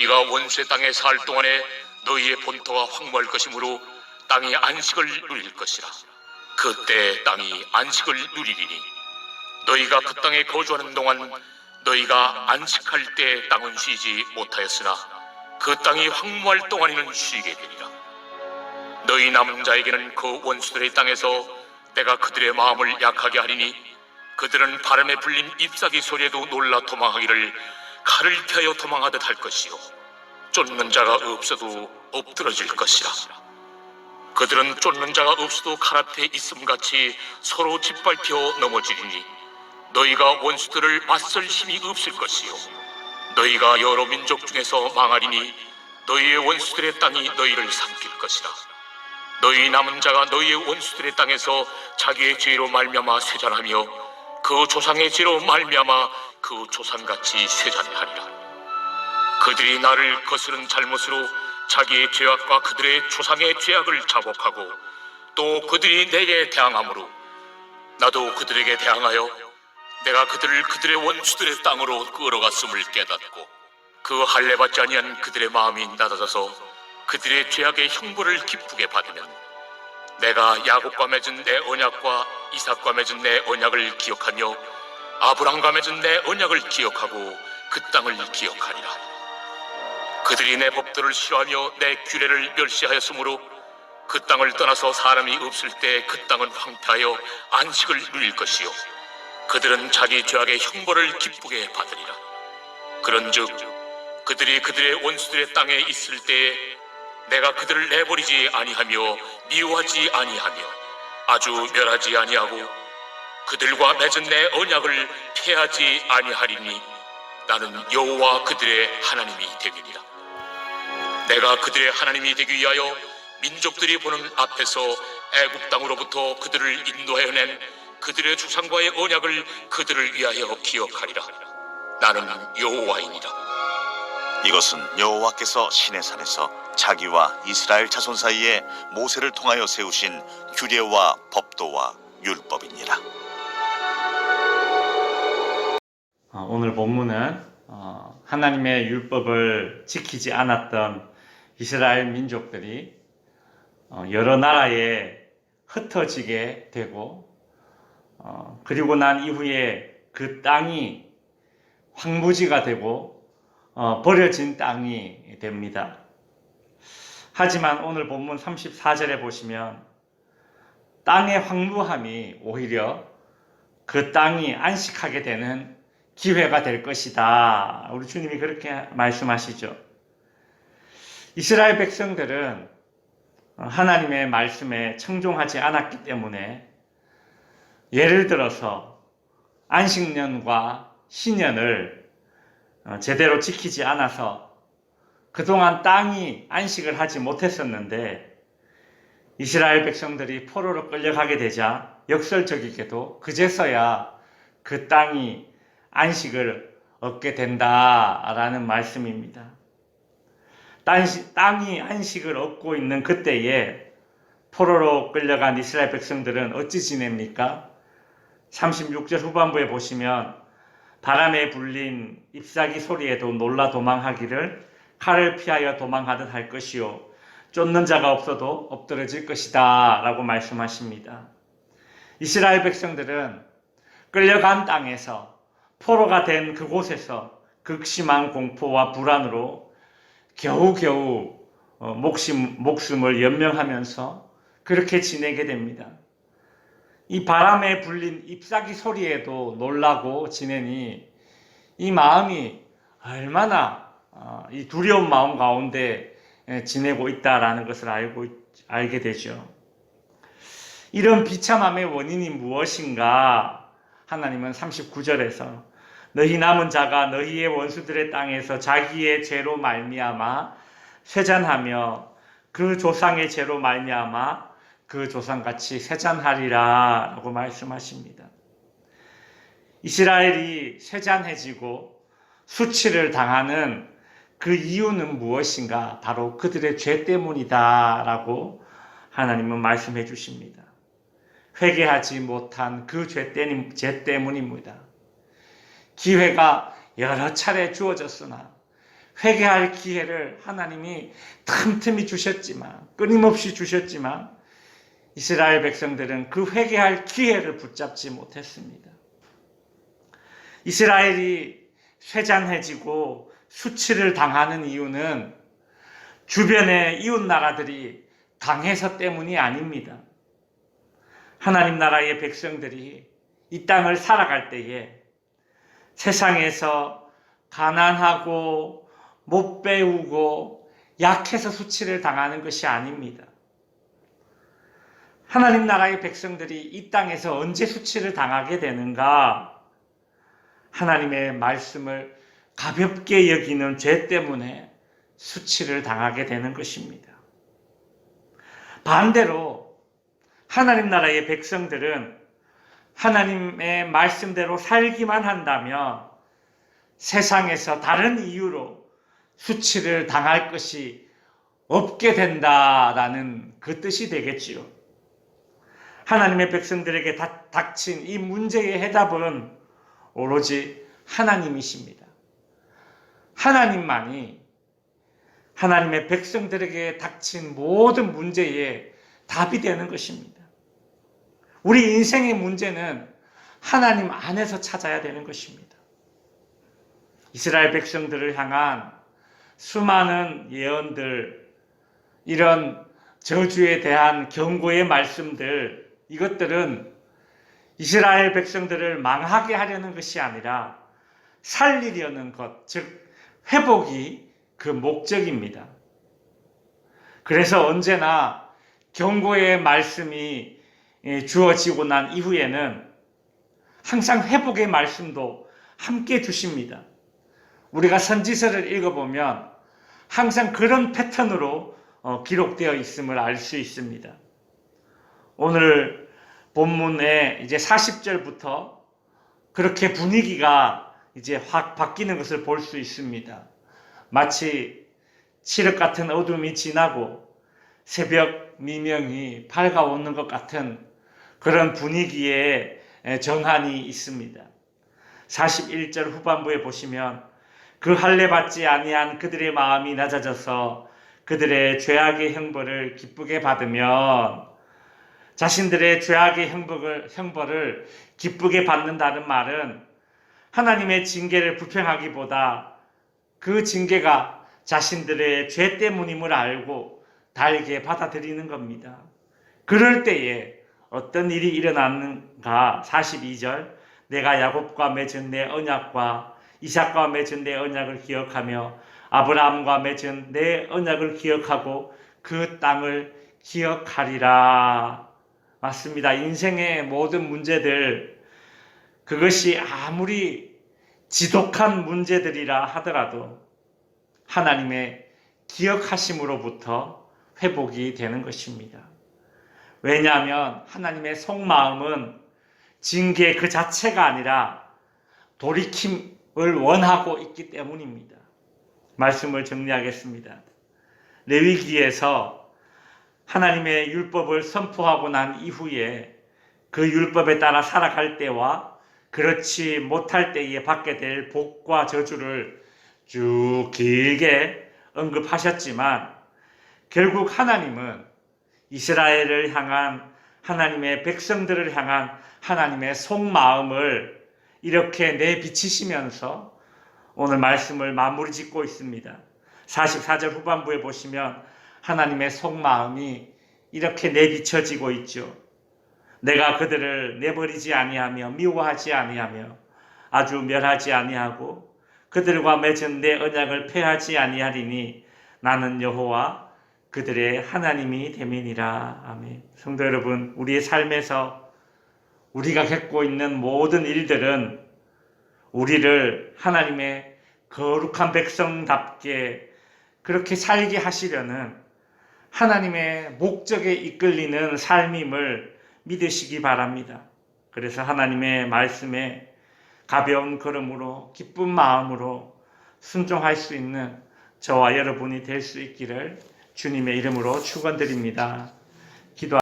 너희가 원수의 땅에 살 동안에 너희의 본토가 황무할 것이므로 땅이 안식을 누릴 것이라. 그때 땅이 안식을 누리리니 너희가 그 땅에 거주하는 동안 너희가 안식할 때 땅은 쉬지 못하였으나 그 땅이 황무할 동안에는 쉬게 되리라. 너희 남은 자에게는 그 원수들의 땅에서 내가 그들의 마음을 약하게 하리니 그들은 바람에 불린 잎사귀 소리에도 놀라 도망하기를 칼을 피하여 도망하듯 할 것이요 쫓는 자가 없어도 엎드러질 것이라. 그들은 쫓는 자가 없어도 칼 앞에 있음같이 서로 짓밟혀 넘어지리니 너희가 원수들을 맞설 힘이 없을 것이요 너희가 여러 민족 중에서 망하리니 너희의 원수들의 땅이 너희를 삼킬 것이라. 너희 남은 자가 너희의 원수들의 땅에서 자기의 죄로 말미암아 쇠잔하며 그 조상의 죄로 말미암아 그 조상같이 쇠잔하리라. 그들이 나를 거스른 잘못으로 자기의 죄악과 그들의 조상의 죄악을 자복하고 또 그들이 내게 대항함으로 나도 그들에게 대항하여 내가 그들을 그들의 원수들의 땅으로 끌어갔음을 깨닫고 그 할례받지 아니한 그들의 마음이 낮아져서 그들의 죄악의 형벌을 기쁘게 받으면 내가 야곱과 맺은 내 언약과 이삭과 맺은 내 언약을 기억하며 아브람과 맺은 내 언약을 기억하고 그 땅을 기억하리라. 그들이 내 법도를 싫어하며 내 규례를 멸시하였으므로 그 땅을 떠나서 사람이 없을 때 그 땅은 황폐하여 안식을 누릴 것이요 그들은 자기 죄악의 형벌을 기쁘게 받으리라. 그런즉 그들이 그들의 원수들의 땅에 있을 때에 내가 그들을 내버리지 아니하며 미워하지 아니하며 아주 멸하지 아니하고 그들과 맺은 내 언약을 폐하지 아니하리니 나는 여호와 그들의 하나님이 되리니라. 내가 그들의 하나님이 되기 위하여 민족들이 보는 앞에서 애굽 땅으로부터 그들을 인도하여 낸 그들의 조상과의 언약을 그들을 위하여 기억하리라. 나는 여호와이니라. 이것은 여호와께서 시내산에서 자기와 이스라엘 자손 사이에 모세를 통하여 세우신 규례와 법도와 율법이니라. 오늘 본문은 하나님의 율법을 지키지 않았던 이스라엘 민족들이 여러 나라에 흩어지게 되고 그리고 난 이후에 그 땅이 황무지가 되고 버려진 땅이 됩니다. 하지만 오늘 본문 34절에 보시면 땅의 황무함이 오히려 그 땅이 안식하게 되는 기회가 될 것이다. 우리 주님이 그렇게 말씀하시죠. 이스라엘 백성들은 하나님의 말씀에 청종하지 않았기 때문에 예를 들어서 안식년과 신년을 제대로 지키지 않아서 그동안 땅이 안식을 하지 못했었는데 이스라엘 백성들이 포로로 끌려가게 되자 역설적이게도 그제서야 그 땅이 안식을 얻게 된다라는 말씀입니다. 땅이 안식을 얻고 있는 그때에 포로로 끌려간 이스라엘 백성들은 어찌 지냅니까? 36절 후반부에 보시면 바람에 불린 잎사귀 소리에도 놀라 도망하기를 칼을 피하여 도망하듯 할 것이요 쫓는 자가 없어도 엎드러질 것이다 라고 말씀하십니다. 이스라엘 백성들은 끌려간 땅에서 포로가 된 그곳에서 극심한 공포와 불안으로 겨우겨우 목숨을 연명하면서 그렇게 지내게 됩니다. 이 바람에 불린 잎사귀 소리에도 놀라고 지내니 이 마음이 얼마나 이 두려운 마음 가운데 지내고 있다라는 것을 알게 되죠. 이런 비참함의 원인이 무엇인가? 하나님은 39절에서 너희 남은 자가 너희의 원수들의 땅에서 자기의 죄로 말미암아 쇠잔하며 그 조상의 죄로 말미암아 그 조상같이 쇠잔하리라 라고 말씀하십니다. 이스라엘이 쇠잔해지고 수치를 당하는 그 이유는 무엇인가? 바로 그들의 죄 때문이다 라고 하나님은 말씀해 주십니다. 회개하지 못한 그 죄 때문입니다. 기회가 여러 차례 주어졌으나 회개할 기회를 하나님이 틈틈이 주셨지만, 끊임없이 주셨지만 이스라엘 백성들은 그 회개할 기회를 붙잡지 못했습니다. 이스라엘이 쇠잔해지고 수치를 당하는 이유는 주변의 이웃 나라들이 강해서 때문이 아닙니다. 하나님 나라의 백성들이 이 땅을 살아갈 때에 세상에서 가난하고 못 배우고 약해서 수치를 당하는 것이 아닙니다. 하나님 나라의 백성들이 이 땅에서 언제 수치를 당하게 되는가? 하나님의 말씀을 가볍게 여기는 죄 때문에 수치를 당하게 되는 것입니다. 반대로 하나님 나라의 백성들은 하나님의 말씀대로 살기만 한다면 세상에서 다른 이유로 수치를 당할 것이 없게 된다라는 그 뜻이 되겠지요. 하나님의 백성들에게 닥친 이 문제의 해답은 오로지 하나님이십니다. 하나님만이 하나님의 백성들에게 닥친 모든 문제의 답이 되는 것입니다. 우리 인생의 문제는 하나님 안에서 찾아야 되는 것입니다. 이스라엘 백성들을 향한 수많은 예언들, 이런 저주에 대한 경고의 말씀들, 이것들은 이스라엘 백성들을 망하게 하려는 것이 아니라 살리려는 것, 즉 회복이 그 목적입니다. 그래서 언제나 경고의 말씀이 주어지고 난 이후에는 항상 회복의 말씀도 함께 주십니다. 우리가 선지서를 읽어보면 항상 그런 패턴으로 기록되어 있음을 알 수 있습니다. 오늘 본문에 이제 40절부터 그렇게 분위기가 이제 확 바뀌는 것을 볼 수 있습니다. 마치 칠흑 같은 어둠이 지나고 새벽 미명이 밝아오는 것 같은 그런 분위기의 전환이 있습니다. 41절 후반부에 보시면 그 할례 받지 아니한 그들의 마음이 낮아져서 그들의 죄악의 형벌을 기쁘게 받으면, 자신들의 죄악의 형벌을 기쁘게 받는다는 말은 하나님의 징계를 불평하기보다 그 징계가 자신들의 죄 때문임을 알고 달게 받아들이는 겁니다. 그럴 때에 어떤 일이 일어나는가? 42절, 내가 야곱과 맺은 내 언약과 이삭과 맺은 내 언약을 기억하며 아브라함과 맺은 내 언약을 기억하고 그 땅을 기억하리라. 맞습니다. 인생의 모든 문제들, 그것이 아무리 지독한 문제들이라 하더라도 하나님의 기억하심으로부터 회복이 되는 것입니다. 왜냐하면 하나님의 속마음은 징계 그 자체가 아니라 돌이킴을 원하고 있기 때문입니다. 말씀을 정리하겠습니다. 레위기에서 하나님의 율법을 선포하고 난 이후에 그 율법에 따라 살아갈 때와 그렇지 못할 때에 받게 될 복과 저주를 쭉 길게 언급하셨지만, 결국 하나님은 이스라엘을 향한, 하나님의 백성들을 향한 하나님의 속마음을 이렇게 내비치시면서 오늘 말씀을 마무리 짓고 있습니다. 44절 후반부에 보시면 하나님의 속마음이 이렇게 내비쳐지고 있죠. 내가 그들을 내버리지 아니하며 미워하지 아니하며 아주 멸하지 아니하고 그들과 맺은 내 언약을 폐하지 아니하리니 나는 여호와 그들의 하나님이 됨이니라. 아멘. 성도 여러분, 우리의 삶에서 우리가 겪고 있는 모든 일들은 우리를 하나님의 거룩한 백성답게 그렇게 살게 하시려는 하나님의 목적에 이끌리는 삶임을 믿으시기 바랍니다. 그래서 하나님의 말씀에 가벼운 걸음으로 기쁜 마음으로 순종할 수 있는 저와 여러분이 될 수 있기를 주님의 이름으로 축원드립니다. 기도